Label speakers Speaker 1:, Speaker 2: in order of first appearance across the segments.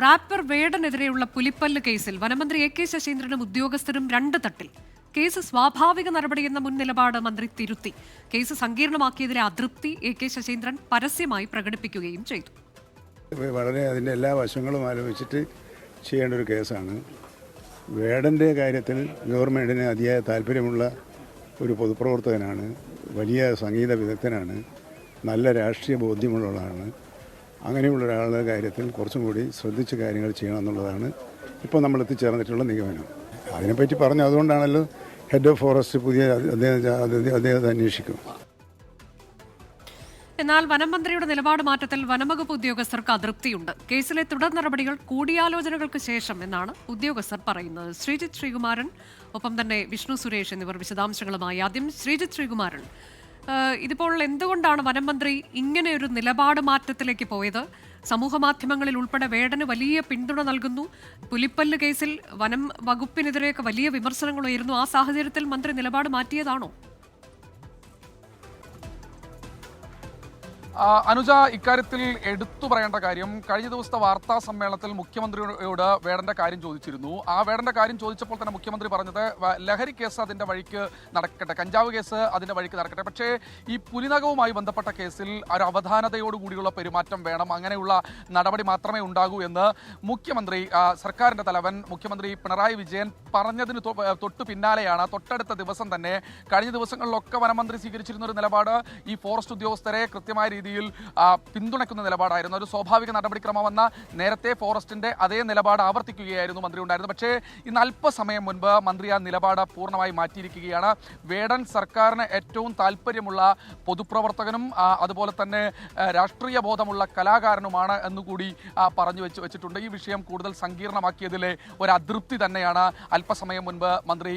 Speaker 1: Wrapper വേടനെതിരെയുള്ള പുലിപ്പല്ല് കേസിൽ വനമന്ത്രി AK. ശശീന്ദ്രനും ഉദ്യോഗസ്ഥരും രണ്ട് തട്ടിൽ. കേസ് സ്വാഭാവിക നടപടിയെന്ന മുൻ നിലപാട് മന്ത്രി തിരുത്തി. കേസ് സങ്കീർണമാക്കിയതിലെ അതൃപ്തി എ.കെ. ശശീന്ദ്രൻ പരസ്യമായി പ്രകടിപ്പിക്കുകയും ചെയ്തു.
Speaker 2: വളരെ അതിൻ്റെ എല്ലാ വശങ്ങളും ആലോചിച്ചിട്ട് ചെയ്യേണ്ട ഒരു കേസാണ്. വേടൻ്റെ കാര്യത്തിൽ ഗവൺമെൻറ്റിന് അതിയായ താല്പര്യമുള്ള ഒരു പൊതുപ്രവർത്തകനാണ്, വലിയ സംഗീത വിദഗ്ധനാണ്, നല്ല രാഷ്ട്രീയ ബോധ്യമുള്ള ആളാണ്. അങ്ങനെയുള്ള ഒരാളുടെ കാര്യത്തിൽ കുറച്ചും കൂടി ശ്രദ്ധിച്ച് കാര്യങ്ങൾ ചെയ്യണം എന്നുള്ളതാണ് ഇപ്പോൾ നമ്മൾ എത്തിച്ചേർന്നിട്ടുള്ള നിഗമനം. അതിനെപ്പറ്റി പറഞ്ഞു, അതുകൊണ്ടാണല്ലോ ഹെഡ് ഓഫ് ഫോറസ്റ്റ് പുതിയ അദ്ദേഹത്തെ അന്വേഷിക്കും.
Speaker 1: എന്നാൽ വനം മന്ത്രിയുടെ നിലപാട് മാറ്റത്തിൽ വനംവകുപ്പ് ഉദ്യോഗസ്ഥർക്ക് അതൃപ്തിയുണ്ട്. കേസിലെ തുടർ നടപടികൾ കൂടിയാലോചനകൾക്ക് ശേഷം എന്നാണ് ഉദ്യോഗസ്ഥർ പറയുന്നത്. ശ്രീജിത്ത് ശ്രീകുമാരൻ, ഒപ്പം തന്നെ വിഷ്ണു സുരേഷ് എന്നിവർ വിശദാംശങ്ങളുമായി. ആദ്യം ശ്രീജിത്ത് ശ്രീകുമാരൻ, ഇതിപ്പോൾ എന്തുകൊണ്ടാണ് വനം മന്ത്രി ഇങ്ങനെ ഒരു നിലപാട് മാറ്റത്തിലേക്ക് പോയത്? സമൂഹ മാധ്യമങ്ങളിൽ ഉൾപ്പെടെ വേടന് വലിയ പിന്തുണ നൽകുന്നു. പുലിപ്പല്ല് കേസിൽ വനം വകുപ്പിനെതിരെയൊക്കെ വലിയ വിമർശനങ്ങൾ ഉയരുന്നു. ആ സാഹചര്യത്തിൽ മന്ത്രി നിലപാട് മാറ്റിയതാണോ?
Speaker 3: അനുജ, ഇക്കാര്യത്തിൽ എടുത്തു പറയേണ്ട കാര്യം, കഴിഞ്ഞ ദിവസത്തെ വാർത്താ സമ്മേളനത്തിൽ മുഖ്യമന്ത്രിയോട് വേടന്റെ കാര്യം ചോദിച്ചിരുന്നു. ആ വേടന്റെ കാര്യം ചോദിച്ചപ്പോൾ തന്നെ മുഖ്യമന്ത്രി പറഞ്ഞത് ലഹരി കേസ് അതിൻ്റെ വഴിക്ക് നടക്കട്ടെ, കഞ്ചാവ് കേസ് അതിൻ്റെ വഴിക്ക് നടക്കട്ടെ, പക്ഷേ ഈ പുലിനകവുമായി ബന്ധപ്പെട്ട കേസിൽ ഒരു അവധാനതയോടുകൂടിയുള്ള പെരുമാറ്റം വേണം, അങ്ങനെയുള്ള നടപടി മാത്രമേ ഉണ്ടാകൂ എന്ന് മുഖ്യമന്ത്രി, സർക്കാരിൻ്റെ തലവൻ മുഖ്യമന്ത്രി പിണറായി വിജയൻ പറഞ്ഞതിന് തൊട്ടു പിന്നാലെയാണ്, തൊട്ടടുത്ത ദിവസം തന്നെ കഴിഞ്ഞ ദിവസങ്ങളിലൊക്കെ വനമന്ത്രി സ്വീകരിച്ചിരുന്ന ഒരു നിലപാട് ഈ ഫോറസ്റ്റ് ഉദ്യോഗസ്ഥരെ കൃത്യമായ രീതിയിൽ പിന്തുണയ്ക്കുന്ന നിലപാടായിരുന്നു. ഒരു സ്വാഭാവിക നടപടിക്രമമെന്ന നേരത്തെ ഫോറസ്റ്റിന്റെ അതേ നിലപാട് ആവർത്തിക്കുകയായിരുന്നു മന്ത്രി ഉണ്ടായിരുന്നത്. പക്ഷേ ഇന്ന് അല്പസമയം മുൻപ് മന്ത്രി ആ നിലപാട് പൂർണ്ണമായി മാറ്റിയിരിക്കുകയാണ്. വേടൻ സർക്കാരിന് ഏറ്റവും താല്പര്യമുള്ള പൊതുപ്രവർത്തകനും അതുപോലെ തന്നെ രാഷ്ട്രീയ ബോധമുള്ള കലാകാരനുമാണ് എന്നുകൂടി പറഞ്ഞു വെച്ചിട്ടുണ്ട്. ഈ വിഷയം കൂടുതൽ സങ്കീർണമാക്കിയതിലെ ഒരു അതൃപ്തി തന്നെയാണ് അല്പസമയം മുൻപ് മന്ത്രി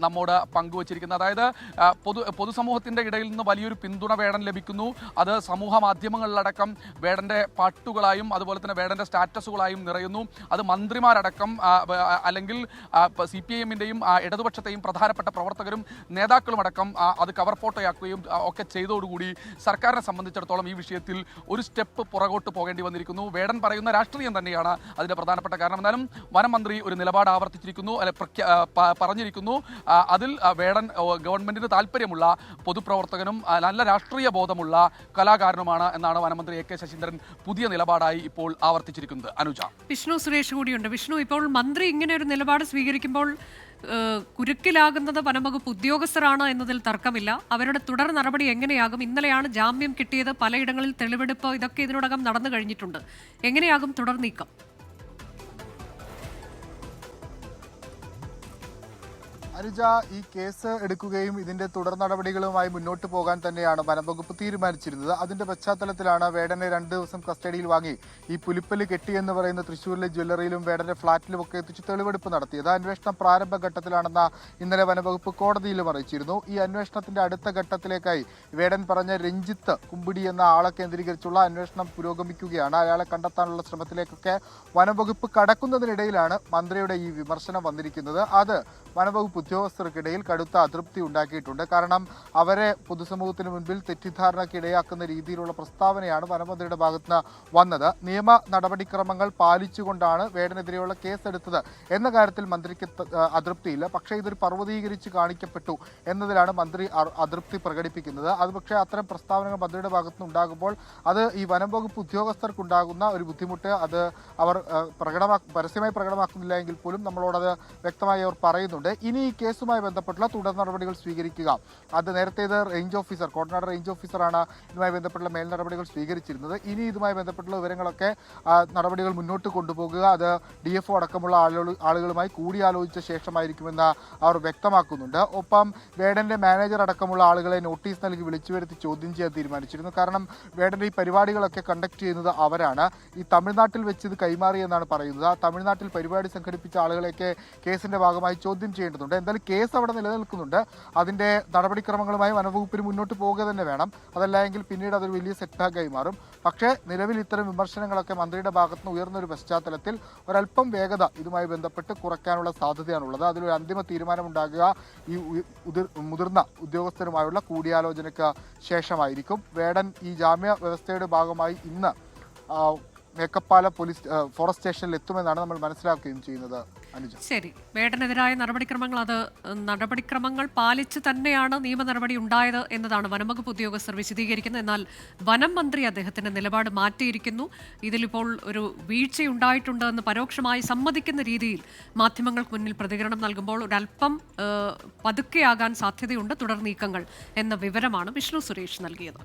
Speaker 3: നമ്മോട് പങ്കുവച്ചിരിക്കുന്നത്. അതായത് പൊതുസമൂഹത്തിന്റെ ഇടയിൽ നിന്ന് വലിയൊരു പിന്തുണ വേടൻ ലഭിക്കുന്നു. അത് സമൂഹ മാധ്യമങ്ങളിലടക്കം വേടന്റെ പാട്ടുകളായും അതുപോലെ തന്നെ വേടന്റെ സ്റ്റാറ്റസുകളായും നിറയുന്നു. അത് മന്ത്രിമാരടക്കം അല്ലെങ്കിൽ CPIM-ന്റെയും ഇടതുപക്ഷത്തെയും പ്രധാനപ്പെട്ട പ്രവർത്തകരും നേതാക്കളും അടക്കം അത് കവർ ഫോട്ടോയാക്കുകയും ഒക്കെ ചെയ്തതോടുകൂടി സർക്കാരിനെ സംബന്ധിച്ചിടത്തോളം ഈ വിഷയത്തിൽ ഒരു സ്റ്റെപ്പ് പുറകോട്ട് പോകേണ്ടി വന്നിരിക്കുന്നു. വേടൻ പറയുന്ന രാഷ്ട്രീയം തന്നെയാണ് അതിന്റെ പ്രധാനപ്പെട്ട കാരണം. എന്നാലും വനം മന്ത്രി ഒരു നിലപാട് ആവർത്തിച്ചിരിക്കുന്നു, പറഞ്ഞിരിക്കുന്നു. അതിൽ വേടൻ ഗവൺമെന്റിന് താല്പര്യമുള്ള പൊതുപ്രവർത്തകനും നല്ല രാഷ്ട്രീയ ബോധമുള്ള കലാകാരനുമാണ് എന്നാണ് വനമന്ത്രി എ.കെ. ശശീന്ദ്രൻ പുതിയ നിലപാടായി ഇപ്പോൾ ആവർത്തിച്ചിരിക്കുന്നത്. അനുജ,
Speaker 1: വിഷ്ണു സുരേഷ് കൂടിയുണ്ട്. വിഷ്ണു, ഇപ്പോൾ മന്ത്രി ഇങ്ങനെ ഒരു നിലപാട് സ്വീകരിക്കുമ്പോൾ കുരുക്കിലാകുന്നത് വനംവകുപ്പ് ഉദ്യോഗസ്ഥരാണ് എന്നതിൽ തർക്കമില്ല. അവരുടെ തുടർ നടപടി എങ്ങനെയാകും? ഇന്നലെയാണ് ജാമ്യം കിട്ടിയത്, പലയിടങ്ങളിൽ തെളിവെടുപ്പ്, ഇതൊക്കെ ഇതിനോടകം നടന്നു കഴിഞ്ഞിട്ടുണ്ട്. എങ്ങനെയാകും തുടർ നീക്കം?
Speaker 4: അനുജ, ഈ കേസ് എടുക്കുകയും ഇതിന്റെ തുടർ നടപടികളുമായി മുന്നോട്ട് പോകാൻ തന്നെയാണ് വനംവകുപ്പ് തീരുമാനിച്ചിരുന്നത്. അതിന്റെ പശ്ചാത്തലത്തിലാണ് വേടനെ 2 ദിവസം കസ്റ്റഡിയിൽ വാങ്ങി ഈ പുലിപ്പല്ല് കെട്ടിയെന്ന് പറയുന്ന തൃശ്ശൂരിലെ ജ്വല്ലറിയിലും വേടന്റെ ഫ്ളാറ്റിലും ഒക്കെ എത്തിച്ച് തെളിവെടുപ്പ് നടത്തിയത്. അന്വേഷണം പ്രാരംഭഘട്ടത്തിലാണെന്ന ഇന്നലെ വനംവകുപ്പ് കോടതിയിലും അറിയിച്ചിരുന്നു. ഈ അന്വേഷണത്തിന്റെ അടുത്ത ഘട്ടത്തിലേക്കായി വേടൻ പറഞ്ഞ രഞ്ജിത്ത് കുമ്പിടി എന്ന ആളെ കേന്ദ്രീകരിച്ചുള്ള അന്വേഷണം പുരോഗമിക്കുകയാണ്. അയാളെ കണ്ടെത്താനുള്ള ശ്രമത്തിലേക്കൊക്കെ വനംവകുപ്പ് കടക്കുന്നതിനിടയിലാണ് മന്ത്രിയുടെ ഈ വിമർശനം വന്നിരിക്കുന്നത്. അത് വനംവകുപ്പ് ഉദ്യോഗസ്ഥർക്കിടയിൽ കടുത്ത അതൃപ്തി ഉണ്ടാക്കിയിട്ടുണ്ട്. കാരണം അവരെ പൊതുസമൂഹത്തിന് മുൻപിൽ തെറ്റിദ്ധാരണയ്ക്കിടയാക്കുന്ന രീതിയിലുള്ള പ്രസ്താവനയാണ് വനമന്ത്രിയുടെ ഭാഗത്തുനിന്ന് വന്നത്. നിയമ നടപടിക്രമങ്ങൾ പാലിച്ചുകൊണ്ടാണ് വേടനെതിരെയുള്ള കേസെടുത്തത് എന്ന കാര്യത്തിൽ മന്ത്രിക്ക് അതൃപ്തിയില്ല. പക്ഷേ ഇതൊരു പർവ്വതീകരിച്ച് കാണിക്കപ്പെട്ടു എന്നതിലാണ് മന്ത്രി അതൃപ്തി പ്രകടിപ്പിക്കുന്നത്. അത് പക്ഷേ അത്തരം പ്രസ്താവനകൾ മന്ത്രിയുടെ ഭാഗത്തുനിന്ന് ഉണ്ടാകുമ്പോൾ അത് ഈ വനംവകുപ്പ് ഉദ്യോഗസ്ഥർക്കുണ്ടാകുന്ന ഒരു ബുദ്ധിമുട്ട് അത് അവർ പരസ്യമായി പ്രകടമാക്കുന്നില്ല എങ്കിൽ പോലും നമ്മളോടത് വ്യക്തമായി അവർ പറയുന്നുണ്ട്. ഇനി ഈ കേസുമായി ബന്ധപ്പെട്ടുള്ള തുടർ നടപടികൾ സ്വീകരിക്കുക, അത് നേരത്തെ റേഞ്ച് ഓഫീസർ, കോടനാട് റേഞ്ച് ഓഫീസറാണ് ഇതുമായി ബന്ധപ്പെട്ടുള്ള മേൽ നടപടികൾ സ്വീകരിച്ചിരുന്നത്. ഇനി ഇതുമായി ബന്ധപ്പെട്ടുള്ള വിവരങ്ങളൊക്കെ നടപടികൾ മുന്നോട്ട് കൊണ്ടുപോകുക, അത് DFO അടക്കമുള്ള ആളുകളുമായി കൂടിയാലോചിച്ച ശേഷമായിരിക്കുമെന്ന് അവർ വ്യക്തമാക്കുന്നുണ്ട്. ഒപ്പം വേടന്റെ മാനേജർ അടക്കമുള്ള ആളുകളെ നോട്ടീസ് നൽകി വിളിച്ചു വരുത്തി ചോദ്യം ചെയ്യാൻ തീരുമാനിച്ചിരുന്നു. കാരണം വേടന്റെ ഈ പരിപാടികളൊക്കെ കണ്ടക്ട് ചെയ്യുന്നത് അവരാണ്. ഈ തമിഴ്നാട്ടിൽ വെച്ച് ഇത് കൈമാറിയെന്നാണ് പറയുന്നത്. ആ തമിഴ്നാട്ടിൽ പരിപാടി സംഘടിപ്പിച്ച ആളുകളെയൊക്കെ കേസിന്റെ ഭാഗമായി ചോദ്യം ചെയ്യേണ്ടതുണ്ട്. എന്തായാലും കേസ് അവിടെ നിലനിൽക്കുന്നുണ്ട്. അതിന്റെ നടപടിക്രമങ്ങളുമായി വനംവകുപ്പിന് മുന്നോട്ട് പോവുക തന്നെ വേണം. അതല്ല എങ്കിൽ പിന്നീട് അതൊരു വലിയ സെറ്റ്ബാക്കായി മാറും. പക്ഷേ നിലവിൽ ഇത്തരം വിമർശനങ്ങളൊക്കെ മന്ത്രിയുടെ ഭാഗത്തുനിന്ന് ഉയർന്നൊരു പശ്ചാത്തലത്തിൽ ഒരല്പം വേഗത ഇതുമായി ബന്ധപ്പെട്ട് കുറയ്ക്കാനുള്ള സാധ്യതയാണുള്ളത്. അതിലൊരു അന്തിമ തീരുമാനമുണ്ടാകുക ഈ മുതിർന്ന ഉദ്യോഗസ്ഥരുമായുള്ള കൂടിയാലോചനയ്ക്ക് ശേഷമായിരിക്കും. വേടൻ ഈ ജാമ്യ വ്യവസ്ഥയുടെ ഭാഗമായി ഇന്ന് മേക്കപ്പാല പോലീസ് ഫോറസ്റ്റ് സ്റ്റേഷനിൽ എത്തുമെന്നാണ് നമ്മൾ മനസ്സിലാക്കുകയും ചെയ്യുന്നത്. അനുജ,
Speaker 1: ശരി, വേടനെതിരായ നടപടിക്രമങ്ങൾ പാലിച്ച് തന്നെയാണ് നിയമ നടപടി ഉണ്ടായത് എന്നതാണ് വനംവകുപ്പ് ഉദ്യോഗസ്ഥർ വിശദീകരിക്കുന്നത്. എന്നാൽ വനം മന്ത്രി അദ്ദേഹത്തിന്റെ നിലപാട് മാറ്റിയിരിക്കുന്നു. ഇതിലിപ്പോൾ ഒരു വീഴ്ചയുണ്ടായിട്ടുണ്ട് എന്ന് പരോക്ഷമായി സമ്മതിക്കുന്ന രീതിയിൽ മാധ്യമങ്ങൾക്ക് മുന്നിൽ പ്രതികരണം നൽകുമ്പോൾ ഒരല്പം പതുക്കെയാകാൻ സാധ്യതയുണ്ട് തുടർ നീക്കങ്ങൾ എന്ന വിവരമാണ് വിഷ്ണു സുരേഷ് നൽകിയത്.